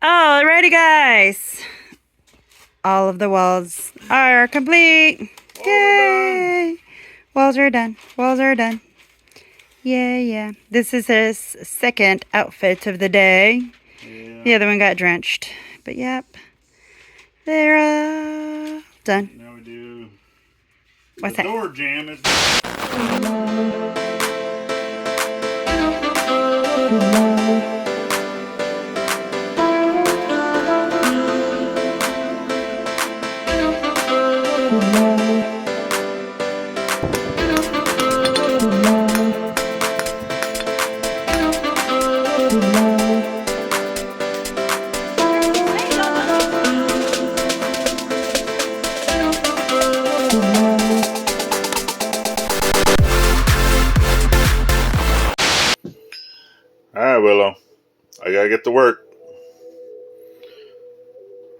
Alrighty, guys. All of the walls are complete. Yay! Walls are done. Walls are done. Yeah. This is his second outfit of the day. Yeah. The other one got drenched. But yep. They're done. Now we do What's the that? door jamb. Is Alright, Willow. I gotta get to work.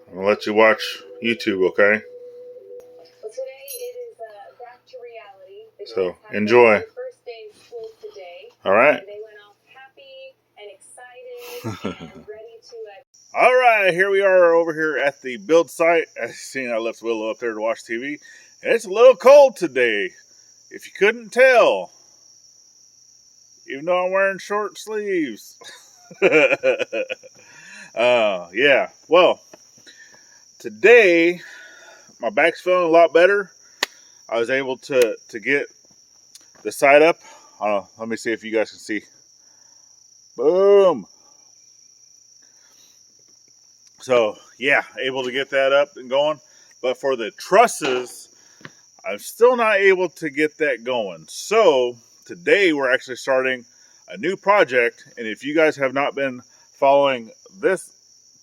I'm gonna let you watch YouTube, okay? Well, today it is back to reality. The So, kids had enjoy. their first day of school today. Alright. They went off happy and excited and ready to... Alright, here we are over here at the build site. As you seen, I left Willow up there to watch TV. And it's a little cold today, if you couldn't tell. Even though I'm wearing short sleeves. Yeah. Well, today, my back's feeling a lot better. I was able to get the side up. Let me see if you guys can see. Boom. So, yeah, able to get that up and going. But for the trusses, I'm still not able to get that going. So, today we're actually starting a new project. And if you guys have not been following this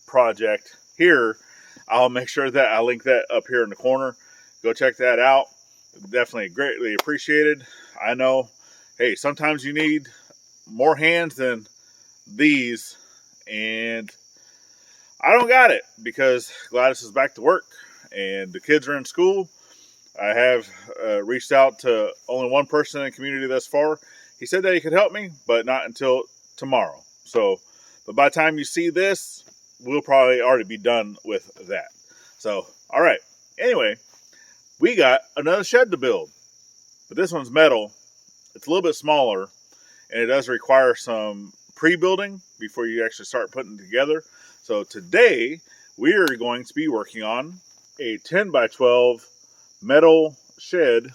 project here, I'll make sure that I link that up here in the corner. Go check that out. Definitely greatly appreciated. I know, hey, sometimes you need more hands than these. And I don't got it because Gladys is back to work and the kids are in school. I have reached out to only one person in the community thus far. He said that he could help me, but not until tomorrow. So, but by the time you see this, we'll probably already be done with that. So, all right. Anyway, we got another shed to build, but this one's metal. It's a little bit smaller, and it does require some pre-building before you actually start putting it together. So today, we are going to be working on a 10 by 12 metal shed.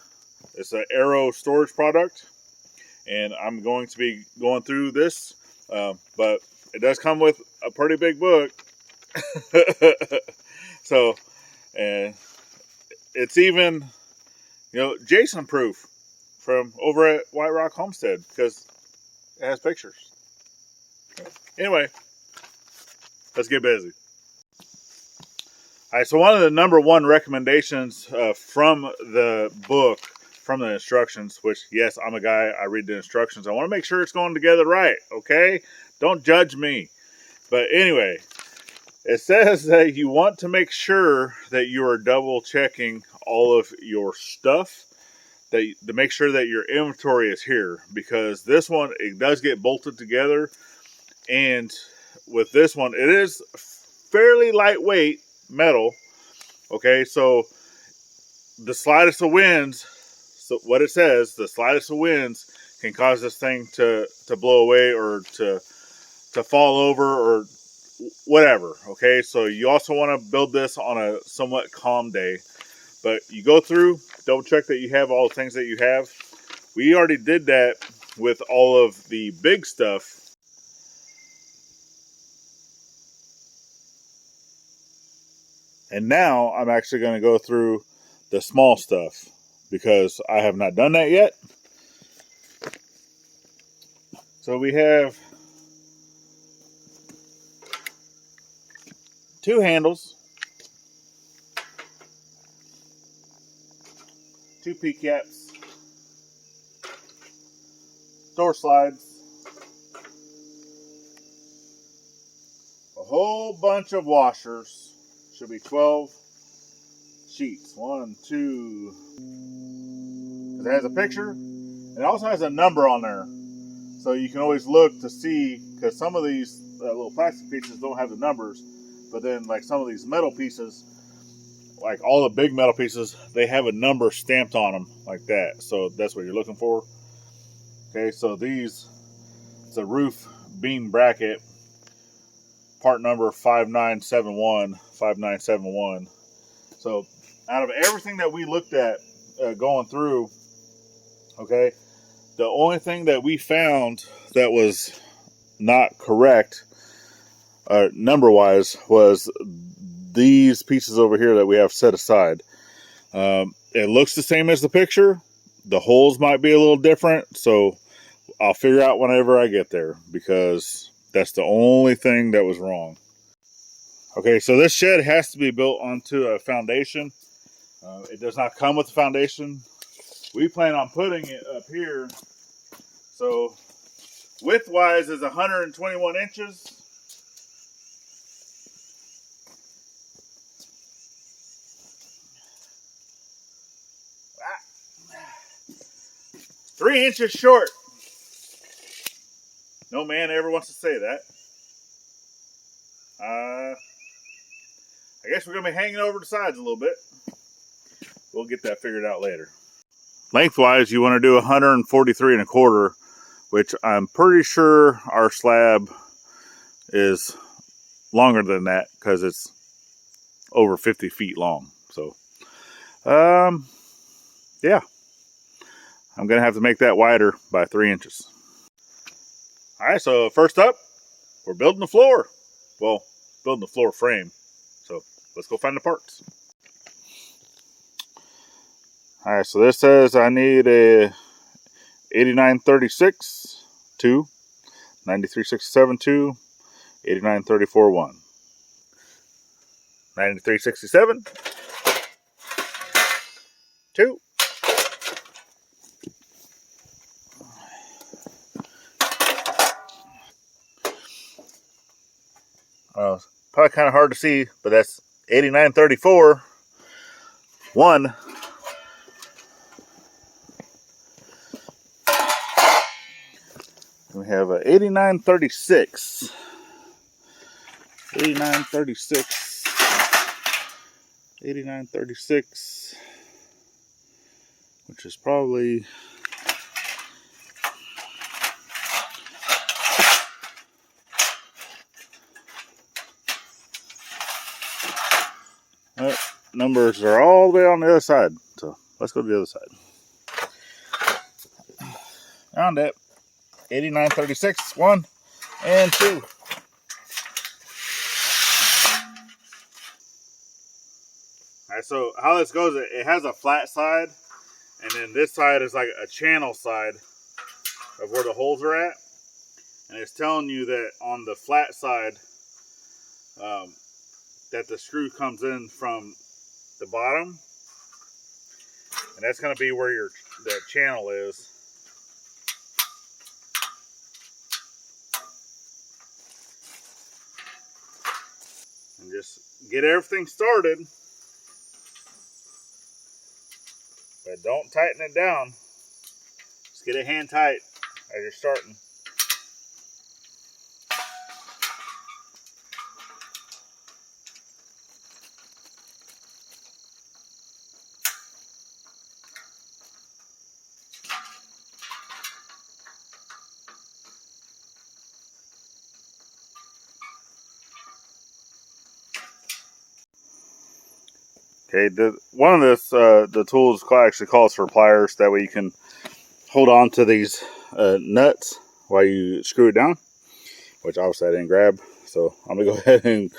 It's an Aero storage product, and I'm going to be going through this, but it does come with a pretty big book. So, it's even, Jason proof from over at White Rock Homestead because it has pictures. Anyway, let's get busy. All right, so one of the number one recommendations from the book, from the instructions, which, yes, I'm a guy, I read the instructions. I want to make sure it's going together right, okay? Don't judge me. But anyway, it says that you want to make sure that you are double checking all of your stuff, to make sure that your inventory is here, because this one, it does get bolted together. And with this one, it is fairly lightweight metal. Okay, so the slightest of winds, so what it says, the slightest of winds can cause this thing to blow away or to fall over or whatever. Okay, so you also want to build this on a somewhat calm day. But you go through, double check that you have all the things that you have. We already did that with all of the big stuff. And now I'm actually going to go through the small stuff because I have not done that yet. So we have 2 handles, 2 P-caps, door slides, a whole bunch of washers. Should be 12 sheets. 1, 2. It has a picture. And it also has a number on there. So you can always look to see, because some of these little plastic pieces don't have the numbers, but then like some of these metal pieces, like all the big metal pieces, they have a number stamped on them like that. So that's what you're looking for. Okay, so these, it's a roof beam bracket, part number 5971. So out of everything that we looked at going through, okay, the only thing that we found that was not correct number wise was these pieces over here that we have set aside. It looks the same as the picture. The holes might be a little different, so I'll figure out whenever I get there, because that's the only thing that was wrong. Okay, so this shed has to be built onto a foundation. It does not come with a foundation. We plan on putting it up here. So width-wise is 121 inches. Ah. 3 inches short. No man ever wants to say that. I guess we're going to be hanging over the sides a little bit. We'll get that figured out later. Lengthwise, you want to do 143 1/4, which I'm pretty sure our slab is longer than that because it's over 50 feet long. So, yeah, I'm going to have to make that wider by 3 inches. All right, so first up, we're building the floor. Well, building the floor frame. So let's go find the parts. All right, so this says I need a 8936 2, 9367 2, 8934 1. 9367 2. It's probably kind of hard to see, but that's 8934 1. We have a 8936, 8936, 8936, which is probably numbers are all the way on the other side. So let's go to the other side. Found it. 8936 1 and 2. All right, so how this goes, it has a flat side, and then this side is like a channel side of where the holes are at, and it's telling you that on the flat side that the screw comes in from the bottom, and that's going to be where the channel is. And just get everything started, but don't tighten it down. Just get it hand tight as you're starting. Okay, one of this, the tools actually calls for pliers. That way you can hold on to these nuts while you screw it down, which obviously I didn't grab. So I'm going to go ahead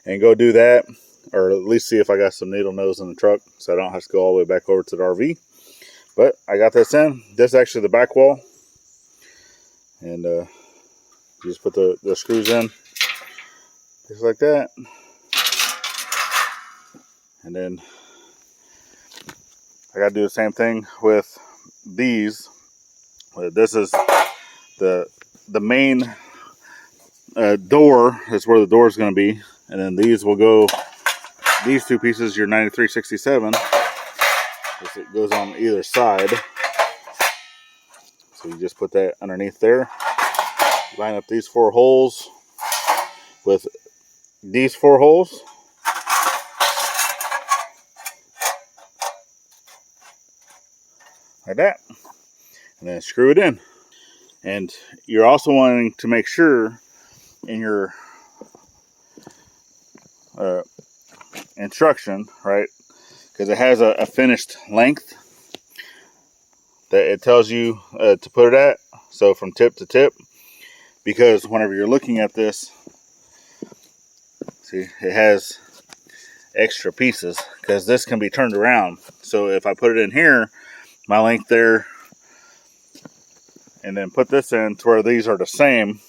and go do that, or at least see if I got some needle nose in the truck so I don't have to go all the way back over to the RV. But I got this in. This is actually the back wall. And you just put the screws in just like that. And then I got to do the same thing with these. This is the main door. Is where the door is going to be. And then these will go, these two pieces, your 9367. It goes on either side. So you just put that underneath there. Line up these 4 holes. with these 4 holes. Like that. And then screw it in. And you're also wanting to make sure in your instruction, right, because it has a finished length that it tells you to put it at, so from tip to tip, because whenever you're looking at this, see, it has extra pieces, because this can be turned around. So if I put it in here, my length there, and then put this in to where these are the same,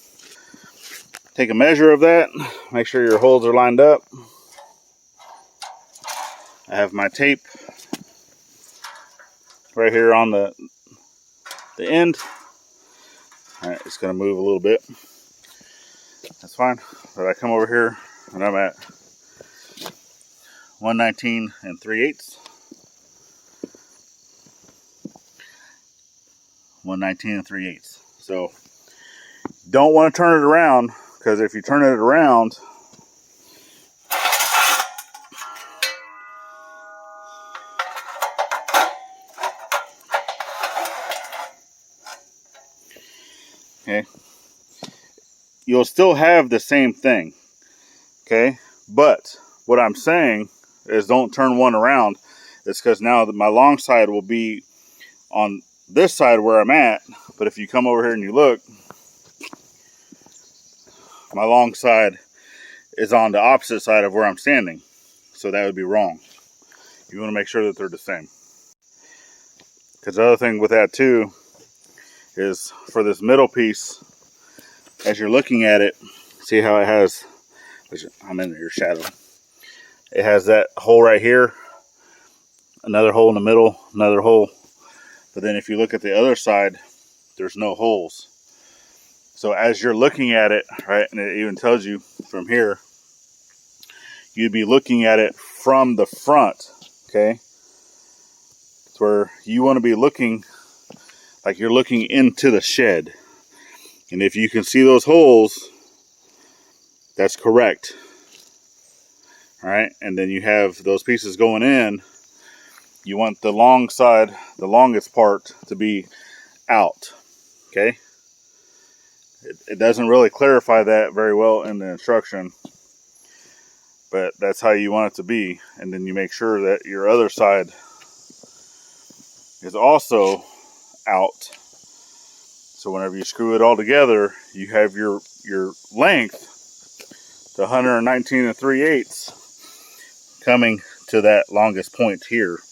take a measure of that, make sure your holes are lined up. I have my tape right here on the end. All right, it's going to move a little bit. That's fine. But I come over here and I'm at 119 3/8. 119 3/8. So don't want to turn it around, because if you turn it around, okay, you'll still have the same thing. Okay, but what I'm saying is don't turn one around. It's because now my long side will be on this side where I'm at, but if you come over here and you look, my long side is on the opposite side of where I'm standing, so that would be wrong. You want to make sure that they're the same. Because the other thing with that too is for this middle piece, as you're looking at it, see how it has, which I'm in your shadow, it has that hole right here, another hole in the middle, another hole, but then if you look at the other side, there's no holes. So as you're looking at it, right, and it even tells you from here, you'd be looking at it from the front, okay? It's where you want to be looking like you're looking into the shed. And if you can see those holes, that's correct. All right, and then you have those pieces going in. You want the long side, the longest part, to be out, okay? It doesn't really clarify that very well in the instruction, but that's how you want it to be. And then you make sure that your other side is also out. So whenever you screw it all together, you have your length to 119 3/8 coming to that longest point here.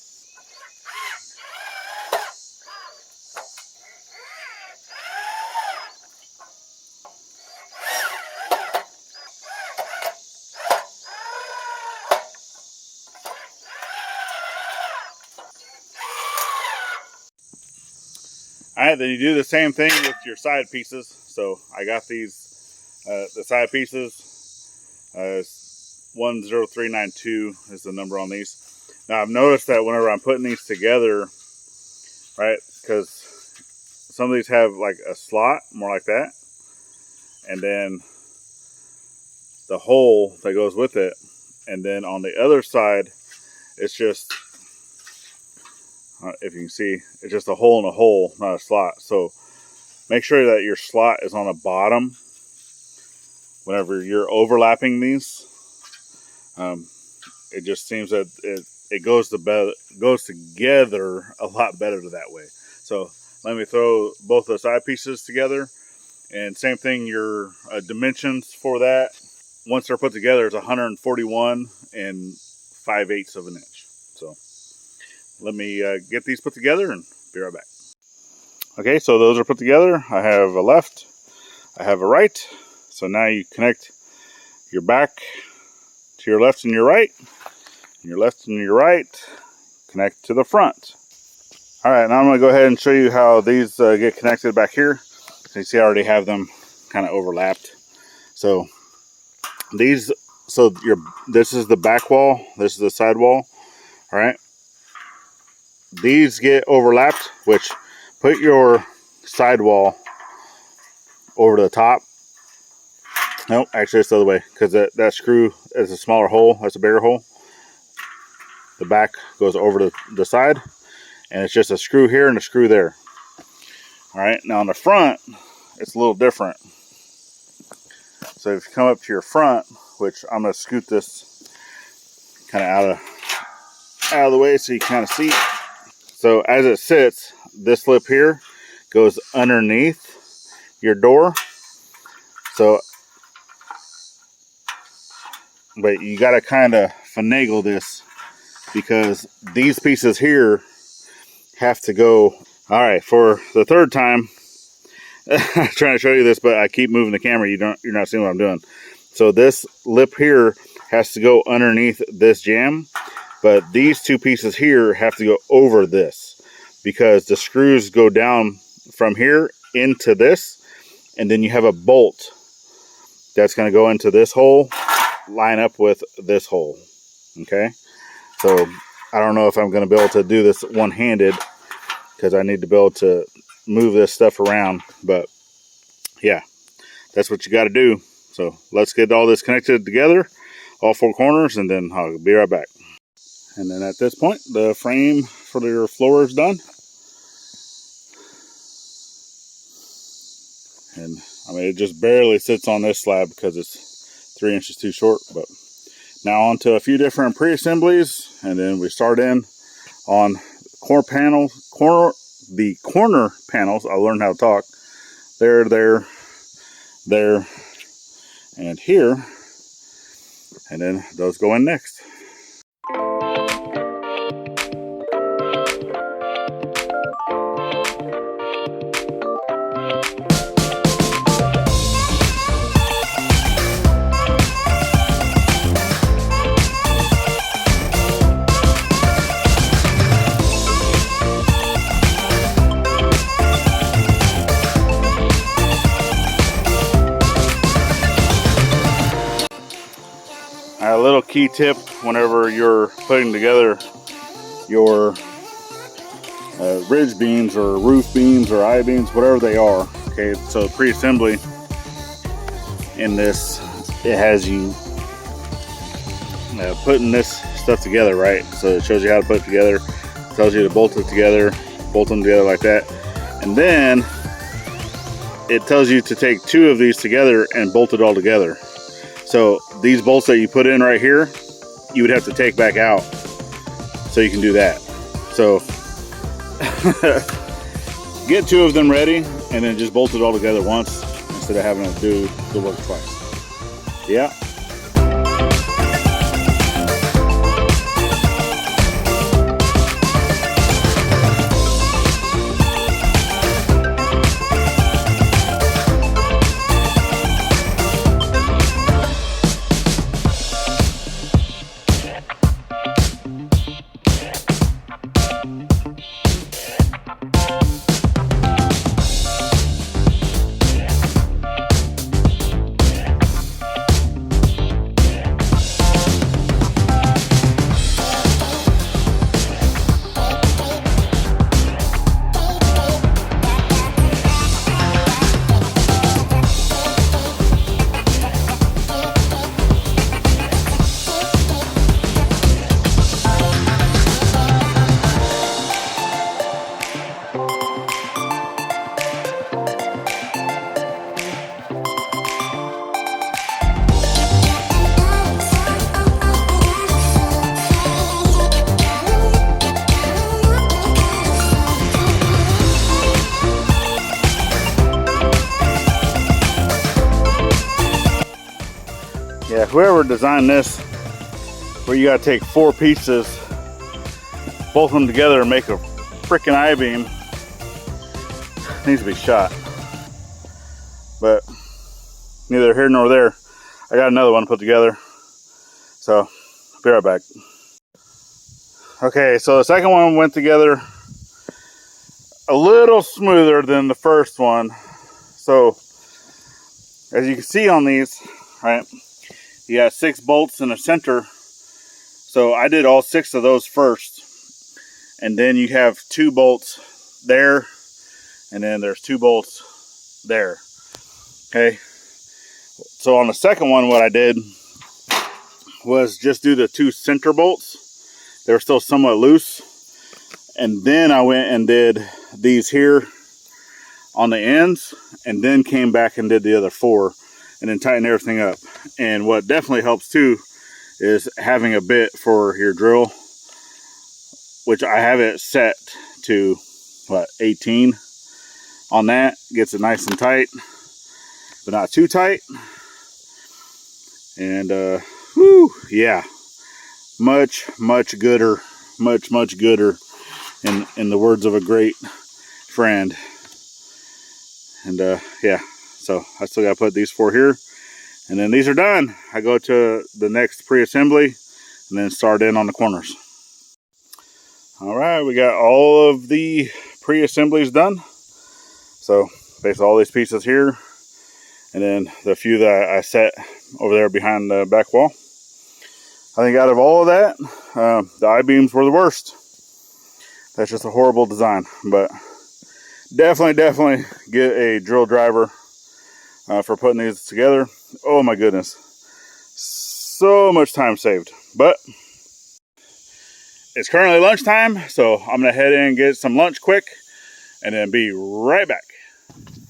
All right, then you do the same thing with your side pieces. So I got these, the side pieces, 10392 is the number on these. Now I've noticed that whenever I'm putting these together, right, because some of these have like a slot, more like that, and then the hole that goes with it. And then on the other side, it's just, if you can see, it's just a hole in a hole, not a slot. So make sure that your slot is on the bottom whenever you're overlapping these. It just seems that it goes together a lot better that way. So let me throw both the side pieces together, and same thing, your dimensions for that, once they're put together, is 141 5/8 of an inch. So let me get these put together and be right back. Okay, so those are put together. I have a left, I have a right. So now you connect your back to your left and your right, and your left and your right connect to the front. All right, now I'm going to go ahead and show you how these get connected back here. So you see I already have them kind of overlapped. So these, this is the back wall, this is the side wall. All right, these get overlapped, which put your side wall over the top, Nope, actually it's the other way, because that screw is a smaller hole. That's a bigger hole. The back goes over to the side, and it's just a screw here and a screw there. All right, now on the front, it's a little different. So if you come up to your front, which I'm going to scoot this kind of out of the way so you kind of see. So as it sits, this lip here goes underneath your door. So, but you got to kind of finagle this, because these pieces here have to go. All right, for the third time, I'm trying to show you this, but I keep moving the camera. You're not seeing what I'm doing. So this lip here has to go underneath this jamb, but these two pieces here have to go over this, because the screws go down from here into this, and then you have a bolt that's going to go into this hole, line up with this hole. Okay, so I don't know if I'm going to be able to do this one-handed, because I need to be able to move this stuff around, but yeah, that's what you got to do. So let's get all this connected together, all four corners, and then I'll be right back. And then at this point, the frame for your floor is done. And I mean, it just barely sits on this slab because it's 3 inches too short. But now on to a few different pre-assemblies, and then we start in on the corner panels. I learned how to talk. There, and here. And then those go in next. A little key tip whenever you're putting together your ridge beams or roof beams or I-beams, whatever they are. Okay, so pre-assembly in this, it has you putting this stuff together, right? So it shows you how to put it together, it tells you to bolt it together, bolt them together like that, and then it tells you to take 2 of these together and bolt it all together. So these bolts that you put in right here, you would have to take back out so you can do that. So get 2 of them ready and then just bolt it all together once instead of having to do the work twice. Yeah. Yeah, whoever designed this, where you gotta take 4 pieces, bolt them together and make a freaking I-beam, needs to be shot. But neither here nor there. I got another one put together, so I'll be right back. Okay, so the second one went together a little smoother than the first one. So as you can see on these, right, you got 6 bolts in the center. So I did all 6 of those first. And then you have 2 bolts there. And then there's 2 bolts there. Okay. So on the second one, what I did was just do the 2 center bolts. They were still somewhat loose. And then I went and did these here on the ends, and then came back and did the other 4, and then tightened everything up. And what definitely helps too is having a bit for your drill, which I have it set to, what, 18 on that. Gets it nice and tight, but not too tight. And whew, yeah, much gooder, much gooder, in the words of a great friend. And yeah, so I still got to put these 4 here, and then these are done. I go to the next pre-assembly and then start in on the corners. All right, we got all of the pre-assemblies done. So basically all these pieces here, and then the few that I set over there behind the back wall. I think out of all of that, the I-beams were the worst. That's just a horrible design, but definitely get a drill driver for putting these together. Oh my goodness, so much time saved. But it's currently lunchtime, so I'm gonna head in and get some lunch quick and then be right back.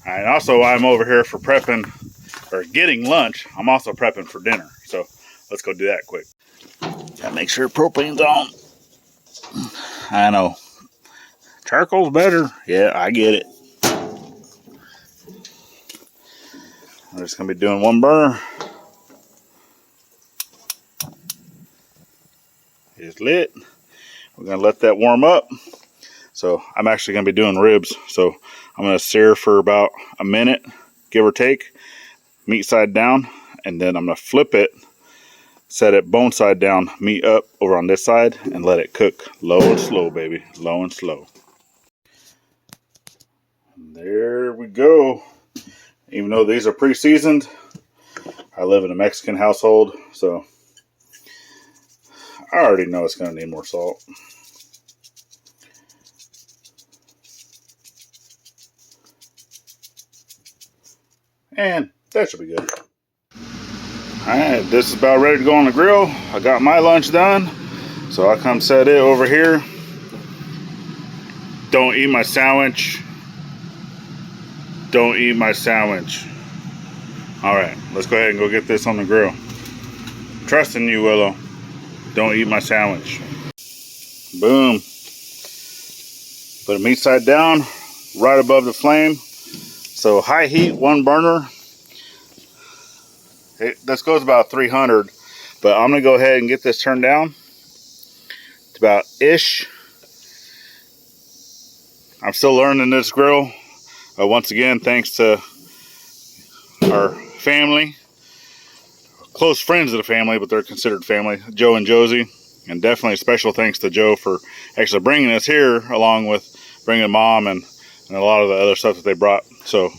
And also, I'm over here for prepping or getting lunch. I'm also prepping for dinner, so let's go do that quick. Gotta make sure propane's on. I know, charcoal's better. Yeah, I get it. I'm just gonna be doing 1 burner. It's lit. We're gonna let that warm up. So I'm actually gonna be doing ribs. So I'm gonna sear for about a minute, give or take, meat side down, and then I'm gonna flip it, set it bone side down, meat up over on this side, and let it cook low and slow, baby, low and slow. There we go. Even though these are pre-seasoned, I live in a Mexican household, so I already know it's gonna need more salt. And that should be good. Alright, this is about ready to go on the grill. I got my lunch done, so I come set it over here. Don't eat my sandwich. Don't eat my sandwich. Alright, let's go ahead and go get this on the grill. Trusting you, Willow. Don't eat my sandwich. Boom. Put the meat side down, right above the flame. So high heat, 1 burner. This goes about 300, but I'm gonna go ahead and get this turned down. It's about ish. I'm still learning this grill. Once again, thanks to our family, close friends of the family, but they're considered family, Joe and Josie. And definitely special thanks to Joe for actually bringing us here, along with bringing Mom and a lot of the other stuff that they brought. So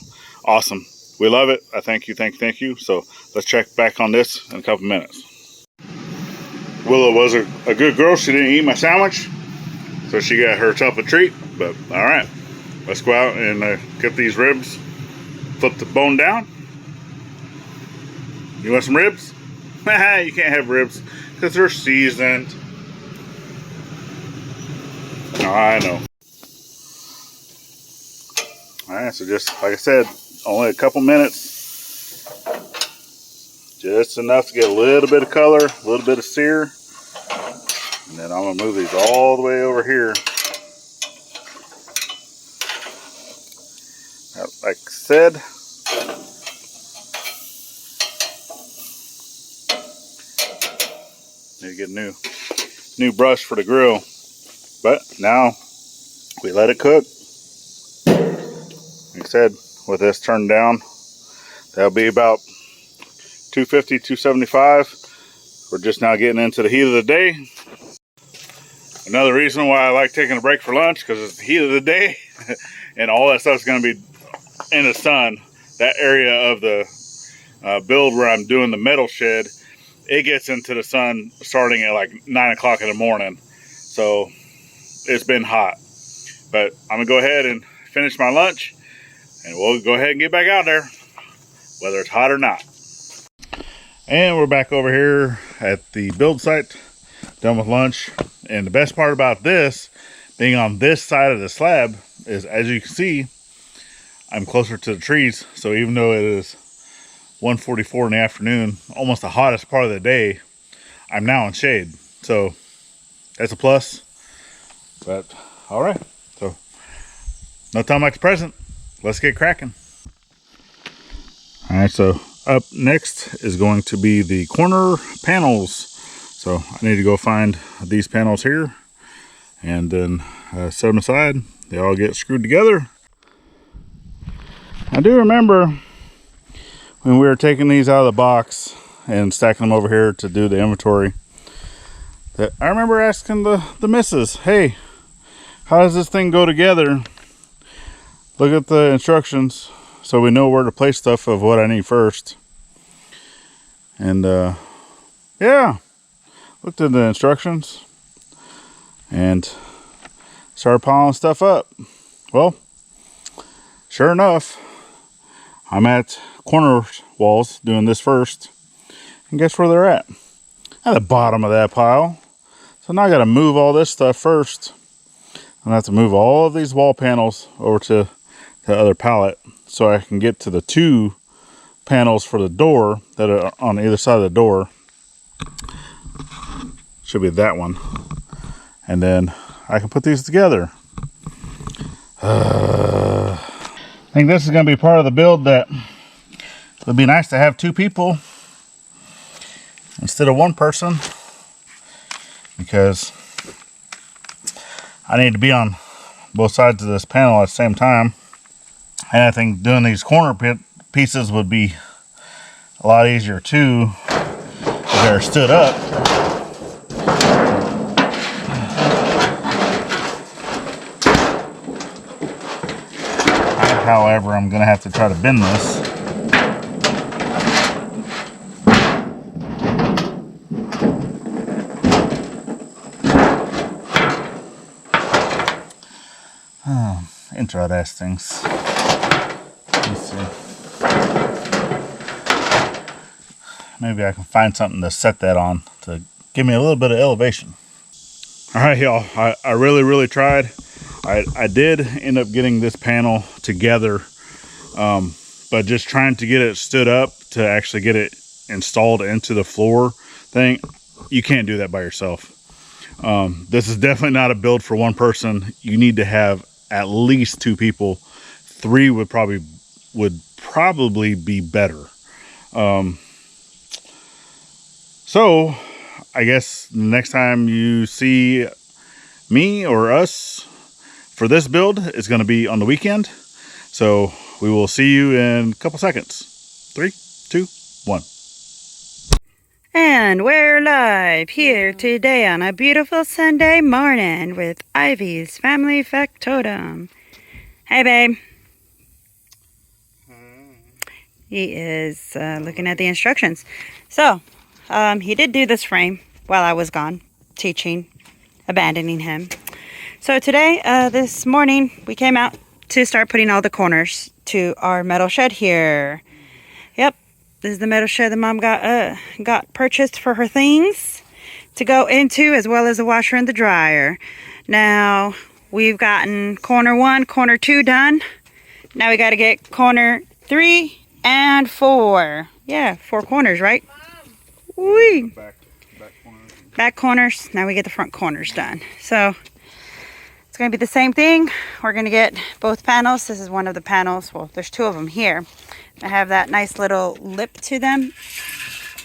awesome. We love it. I thank you. So let's check back on this in a couple minutes. Willow was a good girl. She didn't eat my sandwich, so she got herself a treat. But all right, let's go out and get these ribs. Flip the bone down. You want some ribs? You can't have ribs because they're seasoned. Oh, I know. All right, so just like I said, only a couple minutes, just enough to get a little bit of color, a little bit of sear, and then I'm gonna move these all the way over here. Like I said, need to get a new brush for the grill, but now we let it cook. Like I said, with this turned down, that'll be about 250, 275. We're just now getting into the heat of the day. Another reason why I like taking a break for lunch, because it's the heat of the day and all that stuff's going to be in the sun. That area of the build where I'm doing the metal shed, it gets into the sun starting at like 9 o'clock in the morning. So it's been hot. But I'm going to go ahead and finish my lunch, and we'll go ahead and get back out there, whether it's hot or not. And we're back over here at the build site, done with lunch. And the best part about this, being on this side of the slab, is as you can see, I'm closer to the trees. So even though it is 1:44 in the afternoon, almost the hottest part of the day, I'm now in shade. So that's a plus. But all right, so no time like the present. Let's get cracking. All right, so up next is going to be the corner panels. So I need to go find these panels here and then set them aside. They all get screwed together. I do remember when we were taking these out of the box and stacking them over here to do the inventory, that I remember asking the missus, hey, how does this thing go together? Look at the instructions so we know where to place stuff of what I need first. And yeah, looked at the instructions and started piling stuff up. Well, sure enough, I'm at corner walls doing this first. And guess where they're at? At the bottom of that pile. So now I got to move all this stuff first. I'm going to have to move all of these wall panels over to the other pallet so I can get to the 2 panels for the door that are on either side of the door. Should be that one. And then I can put these together. I think this is going to be part of the build that it would be nice to have 2 people instead of 1 person, because I need to be on both sides of this panel at the same time. And I think doing these corner pieces would be a lot easier too if they're stood up. However, I'm going to have to try to bend this. Interesting. Let's see. Maybe I can find something to set that on to give me a little bit of elevation. All right, y'all. I really tried. I did end up getting this panel together, but just trying to get it stood up to actually get it installed into the floor thing, you can't do that by yourself. This is definitely not a build for 1 person. You need to have at least 2 people. 3 would probably be better. So I guess next time you see me or us for this build, it's going to be on the weekend. So we will see you in a couple seconds. 3, 2, 1. And we're live here today on a beautiful Sunday morning with Ivy's Family Factotum. Hey, babe. He is looking at the instructions. So, he did do this frame while I was gone, teaching, abandoning him. So today, this morning, we came out to start putting all the corners to our metal shed here. Yep, this is the metal shed that Mom got purchased for her things to go into, as well as the washer and the dryer. Now, we've gotten corner 1, corner 2 done. Now we got to get corner 3 and 4. Yeah, 4 corners, right? Whee! Back corners. Now we get the front corners done. So it's going to be the same thing. We're going to get both panels. This is one of the panels. Well, there's 2 of them here. I have that nice little lip to them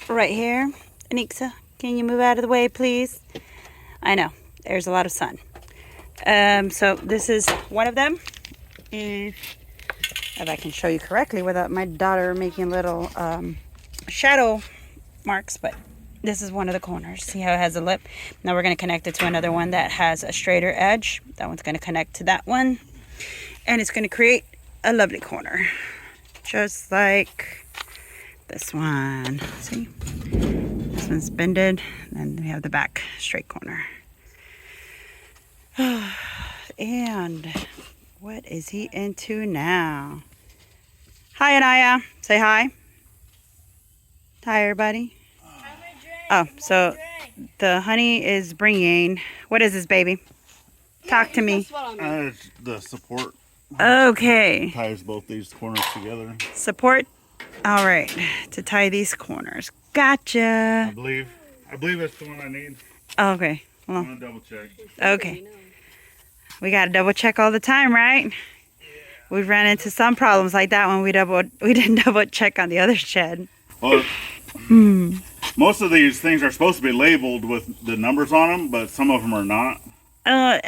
right here. Anixa, can you move out of the way, please? I know, there's a lot of sun. So this is one of them. If I can show you correctly without my daughter making little shadow marks, but this is one of the corners. See how it has a lip? Now we're going to connect it to another one that has a straighter edge. That one's going to connect to that one. And it's going to create a lovely corner. Just like this one. See? This one's bended. And we have the back straight corner. And what is he into now? Hi, Anaya. Say hi. Tired, buddy? Oh, so the honey is bringing, what is this, baby? Talk to me. It's the support. Okay. Ties both these corners together. Support. All right. To tie these corners. Gotcha. I believe it's the one I need. Okay. I'm Well, gonna double check. okay. We got to double check all the time, right? We've ran into some problems like that when we didn't double check on the other shed. Well, most of these things are supposed to be labeled with the numbers on them, but some of them are not.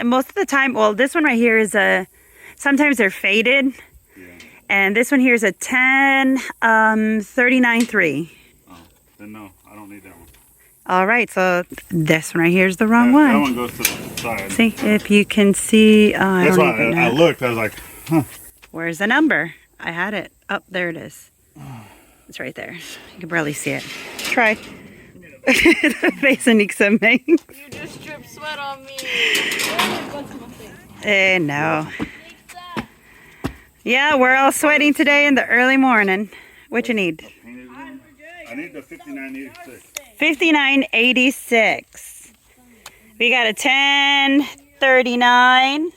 Most of the time, well, this one right here is sometimes they're faded. Yeah. And this one here is a 10, 39.3. Oh, then no, I don't need that one. All right, so this one right here is the wrong That one. one goes to the side. See, if you can see, That's why I looked. I was like, huh. Where's the number? I had it. Oh, there it is. It's right there. You can barely see it. Try. The face of Nixa makes. You just dripped sweat on me. No. Yeah, we're all sweating today in the early morning. What you need? I need the 5986. 59.86. We got a 10.39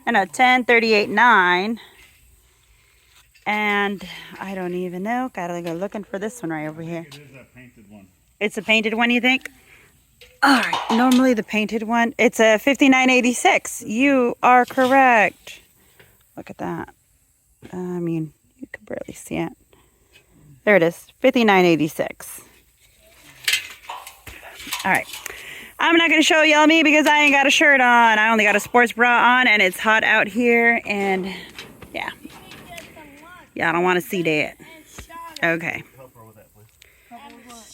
and a 10.38.9. And I don't even know. Gotta go looking for this one right over here. It is that painted one. It's a painted one, you think? All right. Normally the painted one, it's a 59.86. You are correct. Look at that. I mean, you can barely see it. There it is. 59.86. All right. I'm not going to show y'all me because I ain't got a shirt on. I only got a sports bra on and it's hot out here. And yeah. Yeah, I don't want to see that. Okay.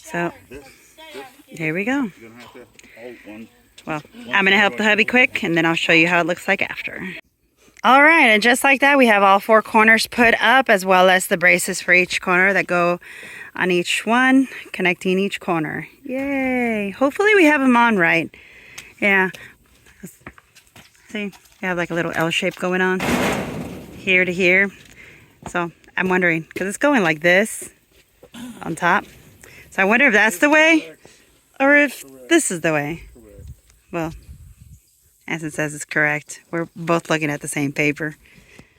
So, here we go. You're gonna have to hold one. Well, I'm going to help the hubby quick and then I'll show you how it looks like after. All right, and just like that, we have all four corners put up as well as the braces for each corner that go on each one, connecting each corner. Yay. Hopefully we have them on right. Yeah. See, we have like a little L shape going on here to here. So I'm wondering, because it's going like this on top. So I wonder if that's the way or if this is the way. Well, as it says it's correct. We're both looking at the same paper.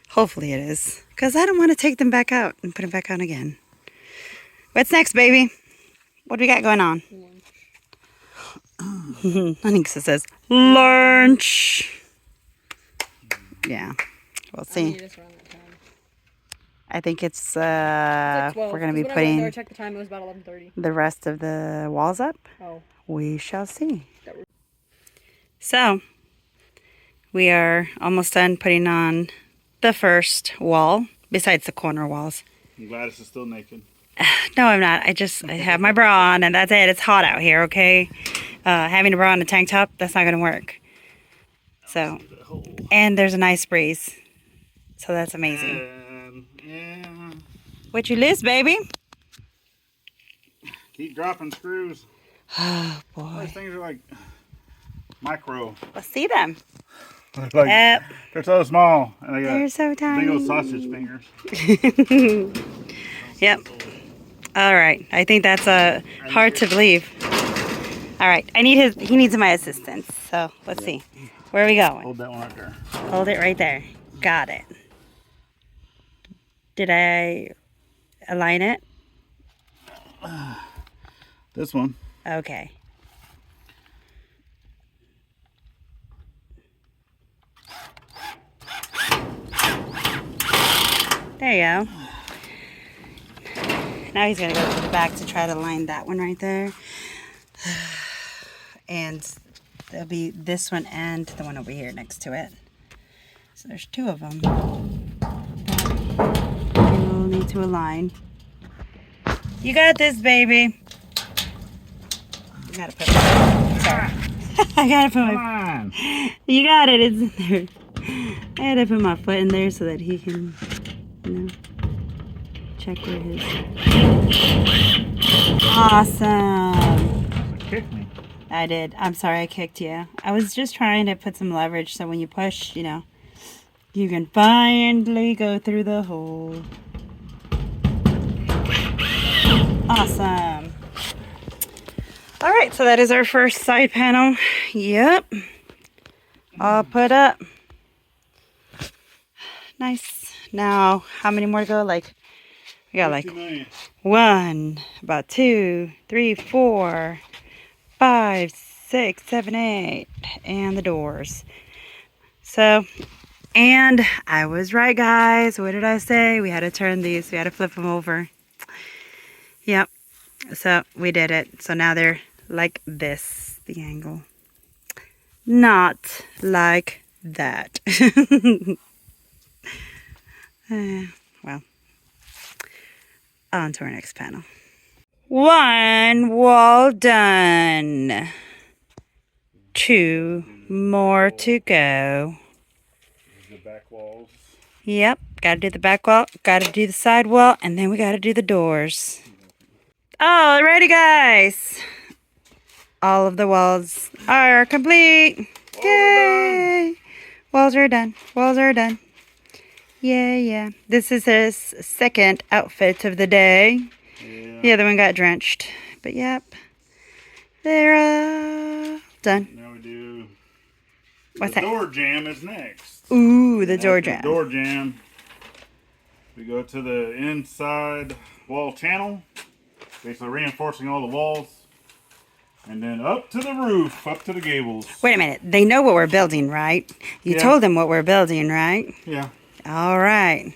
Hopefully it is. Because I don't want to take them back out and put them back on again. What's next, baby? What do we got going on? Anixa says, lunch. Yeah. We'll see. I think it's, we're going to be putting Check the time, it was about 11:30. the rest of the walls up. Oh. We shall see. So, we are almost done putting on the first wall, besides the corner walls. Gladys is still naked. No, I'm not. I have my bra on, and that's it. It's hot out here, okay? Having a bra on a tank top, that's not going to work. So, and there's a nice breeze. So that's amazing. Yeah. What you list, baby? Keep dropping screws. Oh, boy. These things are like micro. Let's see them. Like, Yep. they're so small. And they got They're so tiny. big old sausage fingers. Yep. All right. I think that's hard to believe. All right. He needs my assistance. So let's see. Where are we going? Hold that one right there. Hold it right there. Got it. Did I align it? This one. Okay. There you go. Now he's going to go to the back to try to line that one right there. And there'll be this one and the one over here next to it. So there's two of them. You'll need to align. You got this, baby. You gotta put my, sorry. I gotta put Come my, on. you got it, it's in there. I had to put my foot in there so that he can, you know, check where his, awesome. Kick me. I did. I'm sorry I kicked you. I was just trying to put some leverage so when you push, you know, you can finally go through the hole. Awesome. All right, so that is our first side panel. Yep. All put up. Nice. Now, how many more to go? We got 1, about 2, 3, 4, 5, 6, 7, 8, and the doors. So, and I was right, guys. What did I say? We had to turn these. We had to flip them over. Yep. So we did it. So now they're like this, the angle. Not like that. Well, on to our next panel. 1 wall done. 2 more to go. The back walls. Yep, gotta do the back wall, gotta do the side wall, and then we gotta do the doors. Alrighty, guys. All of the walls are complete. Yay! Walls are done. Walls are done. Yeah, yeah. This is his second outfit of the day. Yeah. The other one got drenched. But yep. They're done. Now we do What's the that? door jamb is next. Ooh, the door After jamb. the door jamb. We go to the inside wall channel, basically reinforcing all the walls. And then up to the roof, up to the gables. Wait a minute. They know what we're building, right? You Yeah. told them what we're building, right? Yeah. All right.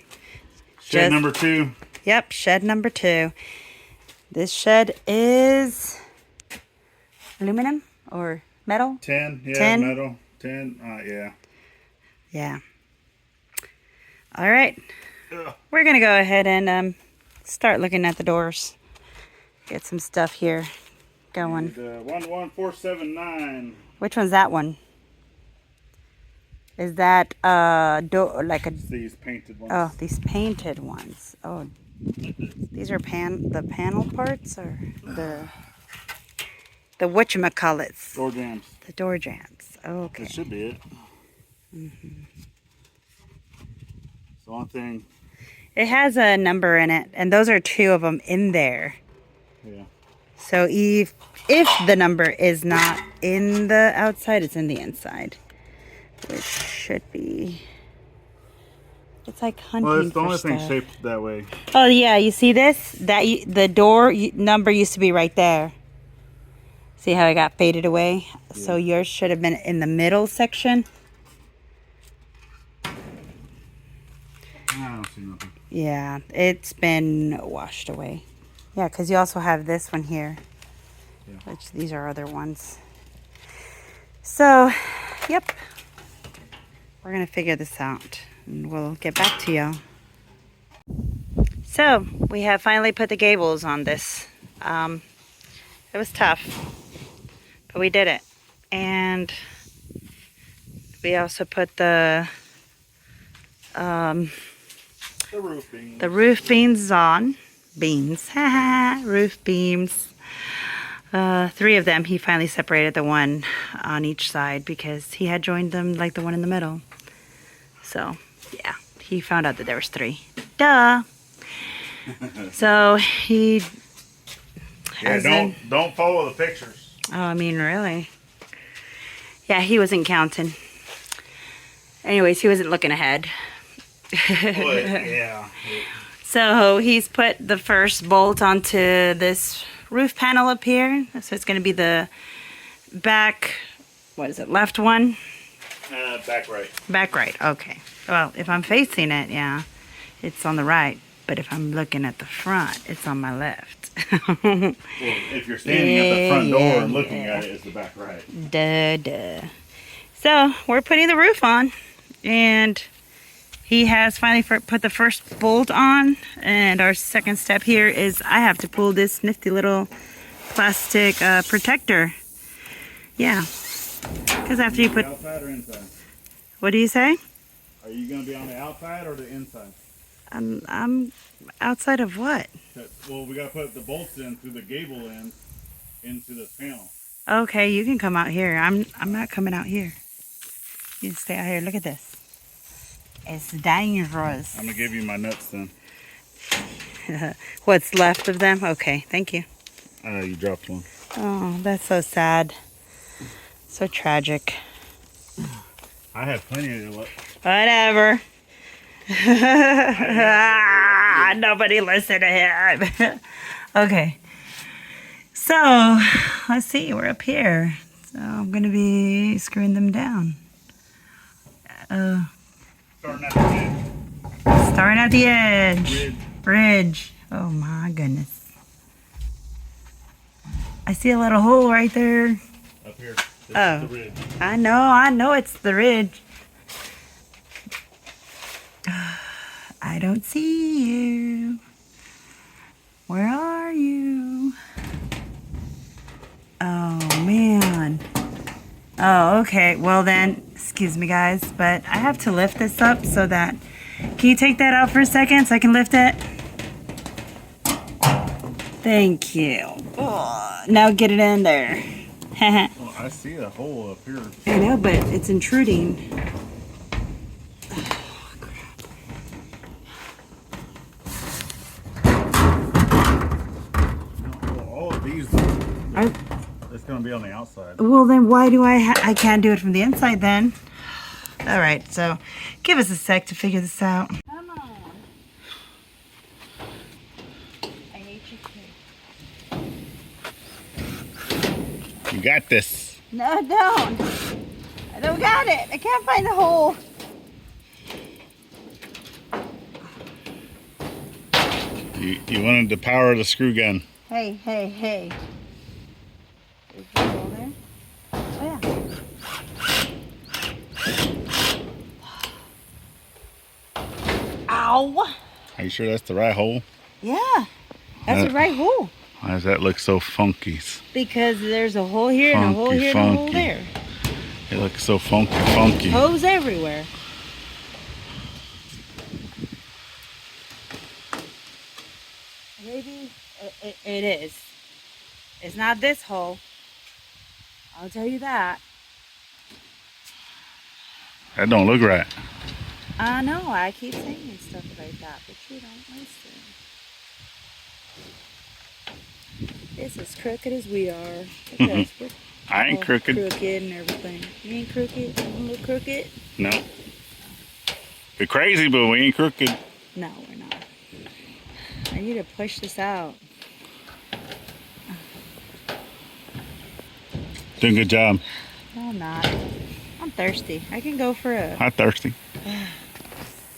Shed number 2. Yep, shed number 2. This shed is aluminum or metal? 10, yeah, 10? metal. 10, yeah. Yeah. All right. Ugh. We're going to go ahead and start looking at the doors. Get some stuff here going. And, 11479. Which one's that one? Is that door like a... These painted ones. Oh, these painted ones. Oh, these are the panel parts or the whatchamacallits? Door jambs. The door jambs. Okay. That should be it. Mm-hmm. It's the only thing. It has a number in it, and those are 2 of them in there. Yeah. So if the number is not in the outside, it's in the inside, which should be. It's like hunting. Well, it's the for only thing stuff. shaped that way. Oh yeah, you see this? The door number used to be right there. See how it got faded away? Yeah. So yours should have been in the middle section. I don't see nothing. Yeah, it's been washed away. Yeah, because you also have this one here. Yeah. Which these are other ones. So, yep. We're going to figure this out. And we'll get back to y'all. So, we have finally put the gables on this. It was tough. But we did it. And we also put the roof beams. The roof beams on. Beams. Roof beams. 3 of them. He finally separated the one on each side because he had joined them like the one in the middle. So, yeah. He found out that there was 3. Duh. So, he Yeah, don't follow the pictures. Oh, I mean, really? Yeah, he wasn't counting. Anyways, he wasn't looking ahead. But, yeah. So he's put the first bolt onto this roof panel up here. So it's going to be the back, what is it, left one? Back right. Back right, okay. Well, if I'm facing it, yeah, it's on the right. But if I'm looking at the front, it's on my left. Well, if you're standing at the front door and looking at it, it's the back right. Duh. So we're putting the roof on. And he has finally put the first bolt on, and our second step here is I have to pull this nifty little plastic protector. Yeah, because after you put... Outside or inside? What do you say? Are you going to be on the outside or the inside? I'm outside of what? Well, we got to put the bolts in through the gable end into the panel. Okay, you can come out here. I'm not coming out here. You stay out here. Look at this. It's dangerous. I'm going to give you my nuts then. What's left of them? Okay, thank you. You dropped one. Oh, that's so sad. So tragic. I had plenty of it. Whatever. Nobody listened to him. Okay. So, let's see. We're up here. So, I'm going to be screwing them down. Starting at the end. Starting at the edge. Bridge. Oh, my goodness. I see a little hole right there. Up here. This Oh. is the ridge. I know it's the ridge. I don't see you. Where are you? Oh, man. Oh, okay. Well then, excuse me guys, but I have to lift this up so that, can you take that out for a second so I can lift it? Thank you. Oh, now get it in there. Well, I see a hole up here. I know, but it's intruding. All of these, it's going to be on the outside. Well, then why do I can't do it from the inside then? All right, so give us a sec to figure this out. Come on. I hate you too. You got this. No, I don't. I don't got it. I can't find the hole. You wanted the power of the screw gun. Hey. Is there a hole there? Oh, yeah. Ow. Are you sure that's the right hole? Yeah, that's the right hole. Why does that look so funky? Because there's a hole here and a hole here and a hole Funky. there. It looks so funky. Holes everywhere. Maybe it is. It's not this hole. I'll tell you that. That don't look right. I know. I keep saying stuff like that, but you don't listen. It's as crooked as we are. Look at us. We're I ain't all crooked. Crooked and everything. You ain't crooked? You don't look crooked? No. We're crazy, but we ain't crooked. No, we're not. I need to push this out. Doing a good job. No, I'm not. I'm thirsty. I can go for a Thirsty.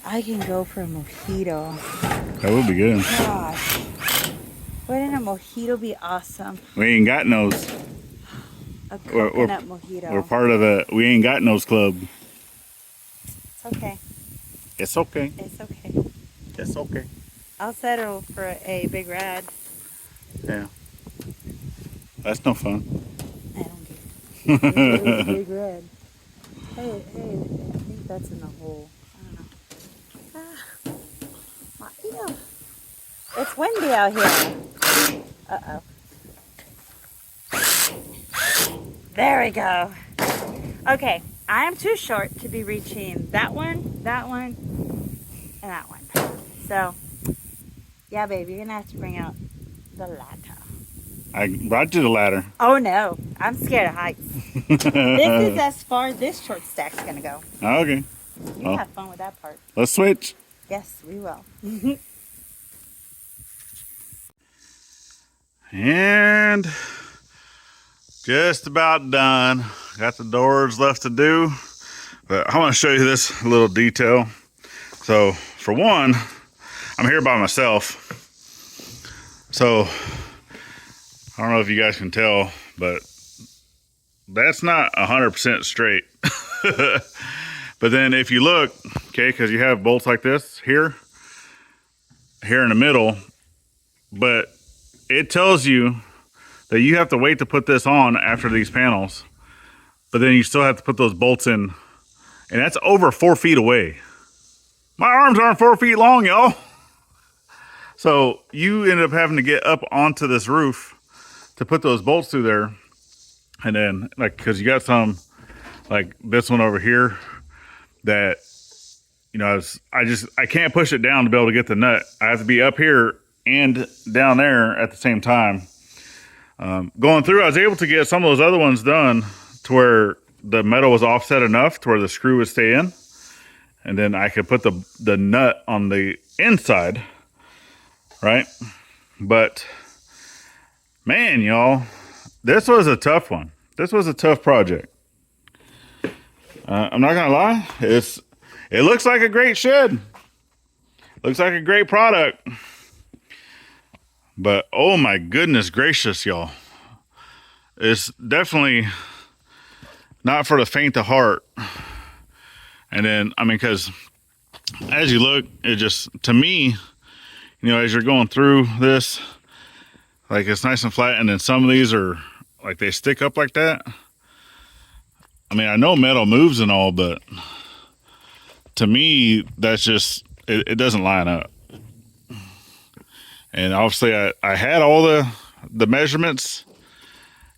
mojito. That would be good. Gosh. Wouldn't a mojito be awesome? We ain't got nose. A We're- coconut mojito. We're part of the We Ain't Got Nose Club. It's okay. It's okay. It's okay. It's okay. I'll settle for a big red. Yeah. That's no fun. I don't get it. Big red. Hey, I think that's in the hole. I don't know. My ear. It's windy out here. Uh-oh. There we go. Okay, I am too short to be reaching that one, and that one. So, yeah, baby, you're gonna have to bring out the ladder. I brought you the ladder. Oh no, I'm scared of heights. This is as far as this short stack's gonna go. Okay. You Well. have fun with that part. Let's switch. Yes, we will. And just about done. Got the doors left to do. But I want to show you this little detail. So, for one, I'm here by myself. So, I don't know if you guys can tell, but that's not 100% straight. But then if you look, okay, because you have bolts like this here in the middle, but it tells you that you have to wait to put this on after these panels, but then you still have to put those bolts in, and that's over 4 feet away. My arms aren't 4 feet long, y'all. So you end up having to get up onto this roof to put those bolts through there. And then, like, because you got some, like this one over here, that, you know, I can't push it down to be able to get the nut. I have to be up here and down there at the same time. Going through, I was able to get some of those other ones done to where the metal was offset enough to where the screw would stay in. And then I could put the nut on the inside, right? But, man, y'all, this was a tough one. This was a tough project. I'm not going to lie. It looks like a great shed. Looks like a great product. But, oh my goodness gracious, y'all. It's definitely not for the faint of heart. And then, I mean, because as you look, it just, to me, you know, as you're going through this, like it's nice and flat. And then some of these are, like they stick up like that. I mean, I know metal moves and all, but to me, that's just, it doesn't line up. And obviously I had all the measurements,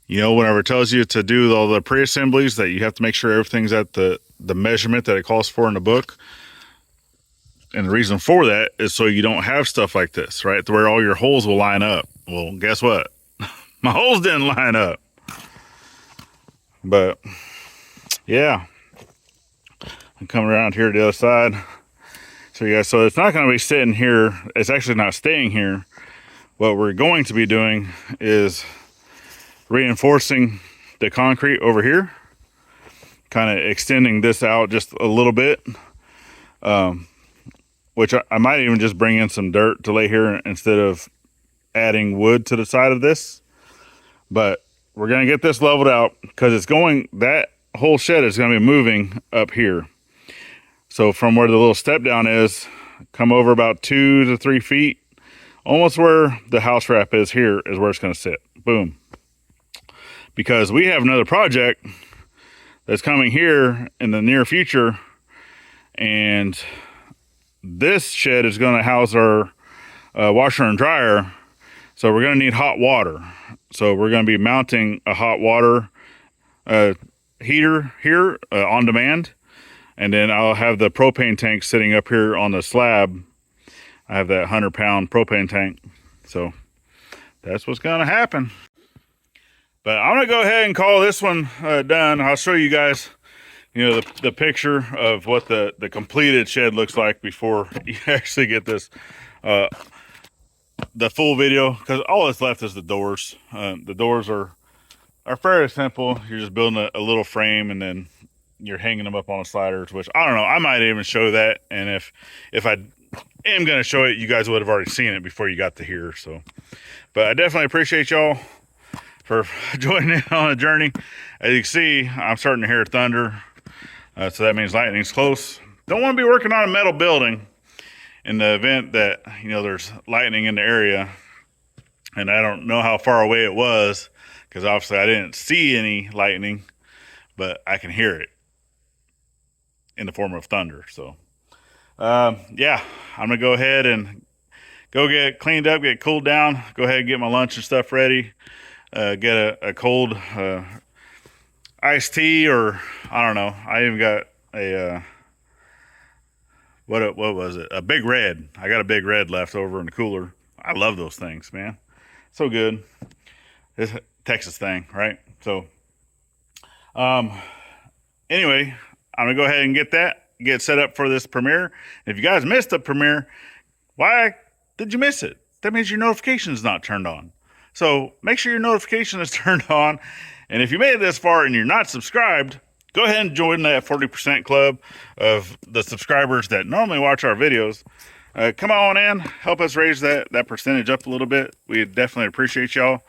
you know, whenever it tells you to do all the pre-assemblies that you have to make sure everything's at the measurement that it calls for in the book. And the reason for that is so you don't have stuff like this, right? To where all your holes will line up. Well, guess what? My holes didn't line up. But yeah, I'm coming around here to the other side. So yeah, so it's not going to be sitting here. It's actually not staying here. What we're going to be doing is reinforcing the concrete over here, kind of extending this out just a little bit, which I might even just bring in some dirt to lay here instead of adding wood to the side of this. But we're going to get this leveled out because it's going, that whole shed is going to be moving up here. So from where the little step down is, come over about 2 to 3 feet, almost where the house wrap is here is where it's going to sit. Boom. Because we have another project that's coming here in the near future, and this shed is going to house our washer and dryer. So we're going to need hot water. So we're going to be mounting a hot water heater here on demand. And then I'll have the propane tank sitting up here on the slab. I have that 100-pound propane tank. So that's what's going to happen. But I'm going to go ahead and call this one done. I'll show you guys, you know, the picture of what the completed shed looks like before you actually get this, the full video. Because all that's left is the doors. The doors are fairly simple. You're just building a little frame and then you're hanging them up on sliders, which I don't know. I might even show that. And if I am going to show it, you guys would have already seen it before you got to here. So, but I definitely appreciate y'all for joining in on the journey. As you can see, I'm starting to hear thunder. So that means lightning's close. Don't want to be working on a metal building in the event that, you know, there's lightning in the area. And I don't know how far away it was because obviously I didn't see any lightning, but I can hear it in the form of thunder. So yeah, I'm gonna go ahead and go get cleaned up, get cooled down, go ahead and get my lunch and stuff ready, get a cold iced tea, or I don't know, I even got a what was it, a Big Red. I got a Big Red left over in the cooler. I love those things, man, so good. It's a Texas thing, right? So anyway, I'm gonna go ahead and get set up for this premiere. If you guys missed the premiere, why did you miss it? That means your notification is not turned on. So make sure your notification is turned on. And if you made it this far and you're not subscribed, go ahead and join that 40% club of the subscribers that normally watch our videos. Come on in, help us raise that percentage up a little bit. We definitely appreciate y'all.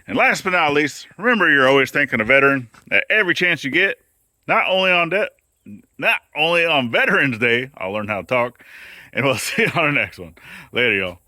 And last but not least, remember, you're always thanking a veteran at every chance you get. Not only on Veterans Day, I'll learn how to talk, and we'll see you on the next one. Later, y'all.